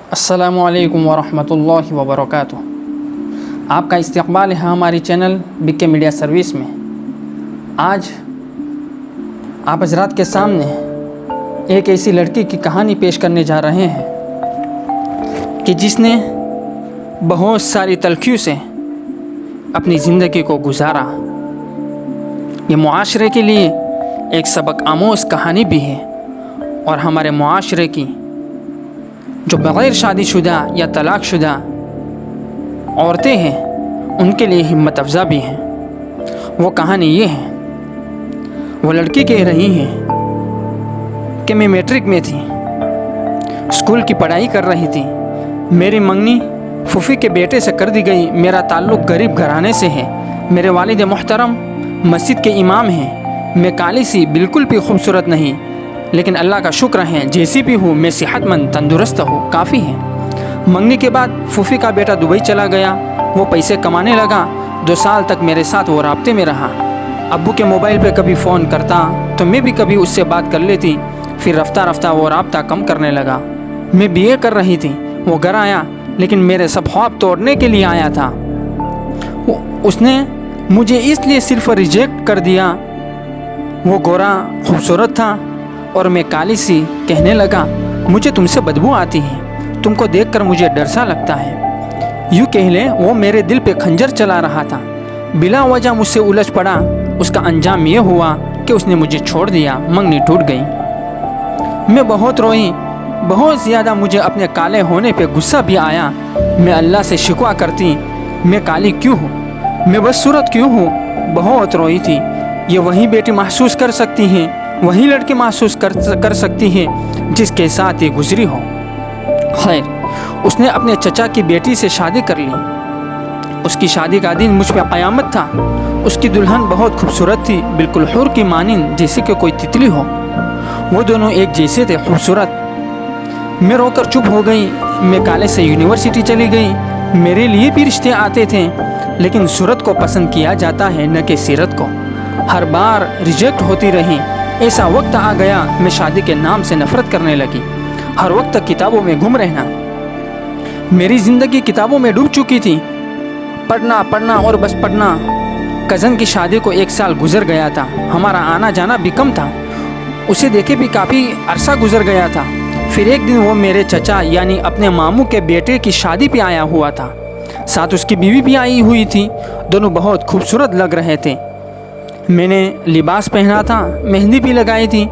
अस्सलामु अलैकुम वरहमतुल्लाहि वबरकातुह। आपका इस्तकबाल है हमारी चैनल BK मीडिया सर्विस में। आज आप हजरात के सामने एक ऐसी लड़की की कहानी पेश करने जा रहे हैं कि जिसने बहुत सारी तलखियों से अपनी ज़िंदगी को गुजारा। ये मुआशरे के लिए एक सबक आमोज़ कहानी भी है और हमारे मुआशरे की जो बग़ैर शादीशुदा या तलाक़शुदा औरतें हैं उनके लिए हिम्मत अफ़ज़ा भी हैं। वो कहानी ये है, वो लड़की कह रही है कि मैं मैट्रिक में थी, स्कूल की पढ़ाई कर रही थी। मेरी मंगनी फूफी के बेटे से कर दी गई। मेरा ताल्लुक़ गरीब घराने से है। मेरे वालिद मोहतरम मस्जिद के इमाम हैं। मैं काली सी बिल्कुल भी खूबसूरत नहीं, लेकिन अल्लाह का शुक्र है जैसी भी हूँ मैं सेहतमंद तंदुरुस्त हूँ, काफ़ी है। मंगनी के बाद फूफी का बेटा दुबई चला गया। वो पैसे कमाने लगा। 2 साल तक मेरे साथ वो राब्ते में रहा। अब्बू के मोबाइल पे कभी फ़ोन करता तो मैं भी कभी उससे बात कर लेती। फिर रफ्ता रफ्ता वो राब्ता कम करने लगा। मैं BA कर रही थी। वो घर आया, लेकिन मेरे सब ख्वाब तोड़ने के लिए आया था। उसने मुझे इसलिए सिर्फ रिजेक्ट कर दिया, वो गोरा खूबसूरत था और मैं काली सी। कहने लगा, मुझे तुमसे बदबू आती है, तुमको देखकर मुझे डर सा लगता है। यूँ कह ले वो मेरे दिल पे खंजर चला रहा था। बिला वजह मुझसे उलझ पड़ा। उसका अंजाम ये हुआ कि उसने मुझे छोड़ दिया। मंगनी टूट गई। मैं बहुत रोई, बहुत ज़्यादा। मुझे अपने काले होने पे गुस्सा भी आया। मैं अल्लाह से शिकवा करती, मैं काली क्यों हूँ, मैं बदसूरत क्यों हूँ। बहुत रोई थी। ये वही बेटी महसूस कर सकती हैं, वही लड़की महसूस कर सकती है जिसके साथ ये गुजरी हो। खैर, उसने अपने चचा की बेटी से शादी कर ली। उसकी शादी का दिन मुझ पे क़यामत था। उसकी दुल्हन बहुत खूबसूरत थी, बिल्कुल हुर की मानिंद, जैसे कि कोई तितली हो। वो दोनों एक जैसे थे, खूबसूरत। मैं रोकर चुप हो गई। मैं काले से यूनिवर्सिटी चली गई। मेरे लिए भी रिश्ते आते थे, लेकिन सूरत को पसंद किया जाता है, न कि सीरत को। हर बार रिजेक्ट होती रही। ऐसा वक्त आ गया मैं शादी के नाम से नफ़रत करने लगी। हर वक्त किताबों में गुम रहना। मेरी ज़िंदगी किताबों में डूब चुकी थी। पढ़ना पढ़ना और बस पढ़ना। कज़न की शादी को 1 साल गुजर गया था। हमारा आना जाना भी कम था। उसे देखे भी काफ़ी अरसा गुजर गया था। फिर एक दिन वो मेरे चचा यानी अपने मामू के बेटे की शादी पे आया हुआ था। साथ उसकी बीवी भी आई हुई थी। दोनों बहुत खूबसूरत लग रहे थे। मैंने लिबास पहना था, मेहंदी भी लगाई थी।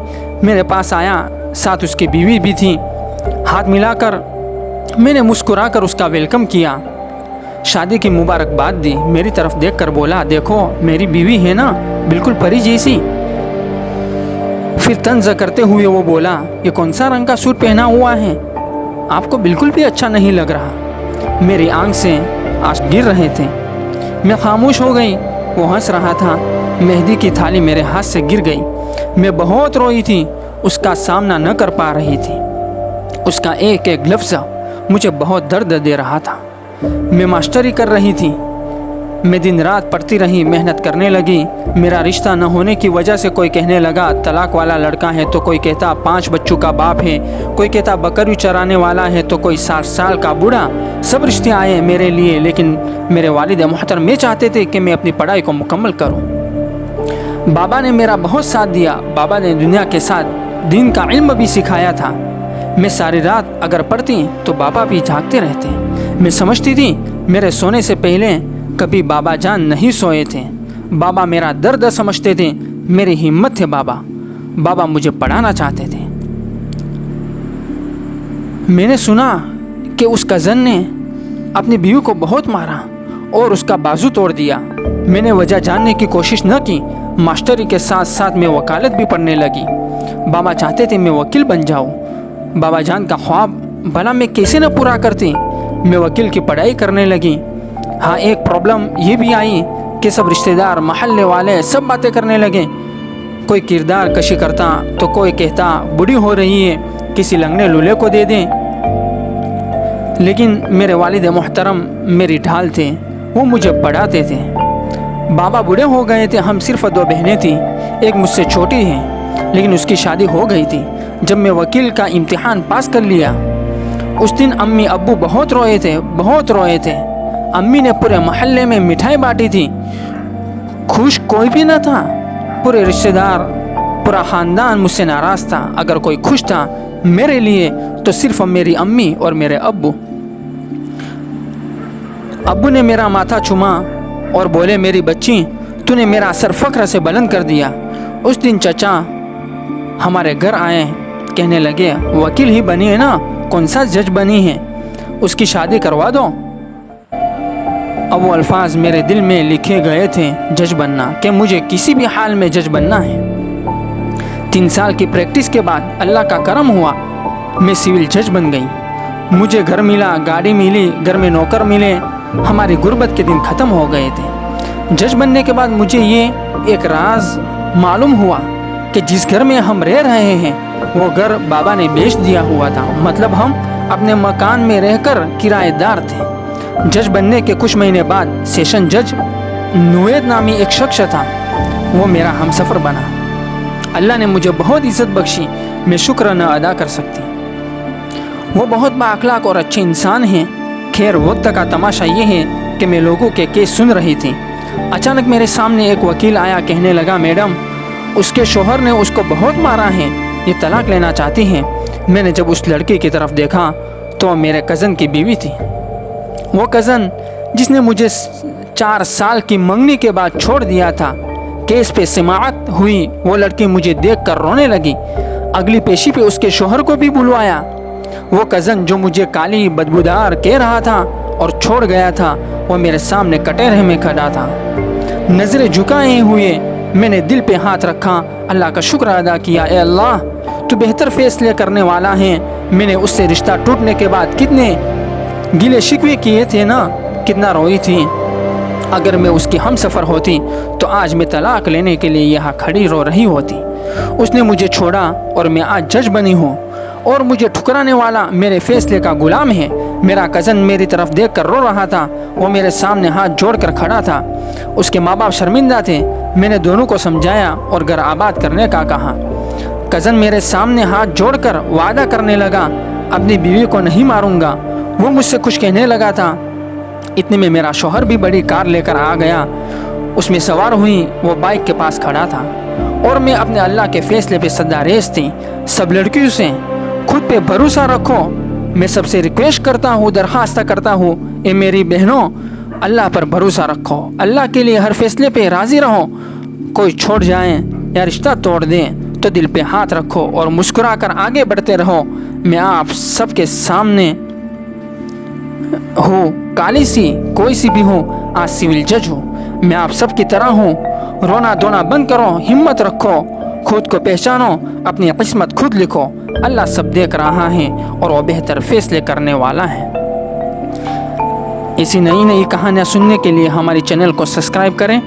मेरे पास आया, साथ उसकी बीवी भी थी। हाथ मिलाकर मैंने मुस्कुरा कर उसका वेलकम किया। शादी की मुबारकबाद दी। मेरी तरफ देखकर बोला, देखो मेरी बीवी है ना, बिल्कुल परी जैसी। फिर तंज़ करते हुए वो बोला, ये कौन सा रंग का सूट पहना हुआ है, आपको बिल्कुल भी अच्छा नहीं लग रहा। मेरी आंख से आंसू गिर रहे थे। मैं खामोश हो गई। वो हंस रहा था। मेहंदी की थाली मेरे हाथ से गिर गई। मैं बहुत रोई थी। उसका सामना न कर पा रही थी। उसका एक एक लफ्ज़ मुझे बहुत दर्द दे रहा था। मैं मास्टरी कर रही थी। मैं दिन रात पढ़ती रही, मेहनत करने लगी। मेरा रिश्ता न होने की वजह से कोई कहने लगा तलाक वाला लड़का है, तो कोई कहता 5 बच्चों का बाप है, कोई कहता बकरी चराने वाला है, तो कोई 60 साल का बूढ़ा। सब रिश्ते आए मेरे लिए, लेकिन मेरे वालिद मोहतरम ये चाहते थे कि मैं अपनी पढ़ाई को मुकम्मल करूं। बाबा ने मेरा बहुत साथ दिया। बाबा ने दुनिया के साथ दीन का इल्म भी सिखाया था। मैं सारी रात अगर पढ़ती तो बाबा भी जागते रहते। मैं समझती थी मेरे सोने से पहले कभी बाबा जान नहीं सोए थे। बाबा मेरा दर्द समझते थे, मेरी हिम्मत थे बाबा। बाबा मुझे पढ़ाना चाहते थे। मैंने सुना कि उस कज़न ने अपनी बीवी को बहुत मारा और उसका बाजू तोड़ दिया। मैंने वजह जानने की कोशिश न की। मास्टरी के साथ साथ मैं वकालत भी पढ़ने लगी। बाबा चाहते थे मैं वकील बन जाऊँ। बाबा जान का ख्वाब भला मैं कैसे न पूरा करती। मैं वकील की पढ़ाई करने लगी। हाँ, एक प्रॉब्लम ये भी आई कि सब रिश्तेदार, महल्ले वाले सब बातें करने लगे। कोई किरदार कशी करता तो कोई कहता बूढ़ी हो रही है, किसी लंगड़े लूल्हे को दे दें। लेकिन मेरे वालिद मोहतरम मेरी ढाल थे, वो मुझे पढ़ाते थे। बाबा बूढ़े हो गए थे। हम सिर्फ 2 बहनें थी। एक मुझसे छोटी है, लेकिन उसकी शादी हो गई थी जब मैं वकील का इम्तिहान पास कर लिया। उस दिन अम्मी अब्बू बहुत रोए थे। अम्मी ने पूरे मोहल्ले में मिठाई बांटी थी। खुश कोई भी न था। पूरे रिश्तेदार, पूरा ख़ानदान मुझसे नाराज़ था। अगर कोई खुश था मेरे लिए तो सिर्फ मेरी अम्मी और मेरे अब्बू। अब्बू ने मेरा माथा चूमा और बोले, मेरी बच्ची, तूने मेरा सर फ़ख्र से बुलंद कर दिया। उस दिन चचा हमारे घर आए, कहने लगे, वकील ही बनी है ना, कौन सा जज बनी है, उसकी शादी करवा दो। अब वो अल्फाज मेरे दिल में लिखे गए थे, जज बनना, कि मुझे किसी भी हाल में जज बनना है। 3 साल की प्रैक्टिस के बाद अल्लाह का करम हुआ, मैं सिविल जज बन गई। मुझे घर मिला, गाड़ी मिली, घर में नौकर मिले। हमारी गुर्बत के दिन ख़त्म हो गए थे। जज बनने के बाद मुझे ये एक राज मालूम हुआ कि जिस घर में हम रह रहे हैं वो घर बाबा ने बेच दिया हुआ था। मतलब हम अपने मकान में रहकर किराएदार थे। जज बनने के कुछ महीने बाद सेशन जज नुवेद नामी एक शख्स था, वो मेरा हमसफ़र बना। अल्लाह ने मुझे बहुत इज़्ज़त बख्शी, मैं शुक्र न अदा कर सकती। वो बहुत बाअखलाक और अच्छे इंसान हैं। खैर, वक्त का तमाशा ये है कि मैं लोगों के केस सुन रही थी। अचानक मेरे सामने एक वकील आया, कहने लगा, मैडम, उसके शोहर ने उसको बहुत मारा है, ये तलाक लेना चाहती हैं। मैंने जब उस लड़की की तरफ देखा तो मेरे कज़न की बीवी थी। वो कज़न जिसने मुझे 4 साल की मंगनी के बाद छोड़ दिया था। केस पे समाअत हुई, वो लड़की मुझे देखकर रोने लगी। अगली पेशी पे उसके शोहर को भी बुलवाया। वो कज़न जो मुझे काली बदबूदार कह रहा था और छोड़ गया था, वो मेरे सामने कटहरे में खड़ा था। नज़रें झुकाए हुए मैंने दिल पे हाथ रखा, अल्लाह का शुक्र अदा किया। ए अल्लाह, तू बेहतर फैसले करने वाला है। मैंने उससे रिश्ता टूटने के बाद कितने गिले शिकवे किए थे ना, कितना रोई थी। अगर मैं उसकी हमसफ़र होती तो आज मैं तलाक लेने के लिए यहाँ खड़ी रो रही होती। उसने मुझे छोड़ा और मैं आज जज बनी हूँ, और मुझे ठुकराने वाला मेरे फैसले का गुलाम है। मेरा कज़न मेरी तरफ देखकर रो रहा था। वो मेरे सामने हाथ जोड़कर खड़ा था। उसके माँ बाप शर्मिंदा थे। मैंने दोनों को समझाया और घर आबाद करने का कहा। कज़न मेरे सामने हाथ जोड़कर वादा करने लगा, अपनी बीवी को नहीं मारूंगा। वो मुझसे कुछ कहने लगा था। इतने में मेरा शौहर भी बड़ी कार लेकर आ गया। उसमें सवार हुई, वो बाइक के पास खड़ा था और मैं अपने अल्लाह के फैसले पे सद्दारेज थी। सब लड़कियों से खुद पे भरोसा रखो। मैं सबसे रिक्वेस्ट करता हूँ, दरख्वास्त करता हूँ, ए मेरी बहनों, अल्लाह पर भरोसा रखो। अल्लाह के लिए हर फैसले पे राज़ी रहो। कोई छोड़ जाए या रिश्ता तोड़ दें तो दिल पे हाथ रखो और मुस्कुरा कर आगे बढ़ते रहो। मैं आप सबके सामने हूँ, काली सी कोई सी भी हूँ, आज सिविल जज हूँ। मैं आप सब की तरह हूँ। रोना धोना बंद करो, हिम्मत रखो, खुद को पहचानो, अपनी किस्मत खुद लिखो। अल्लाह सब देख रहा है और वो बेहतर फैसले करने वाला है। ऐसी नई नई कहानियाँ सुनने के लिए हमारे चैनल को सब्सक्राइब करें।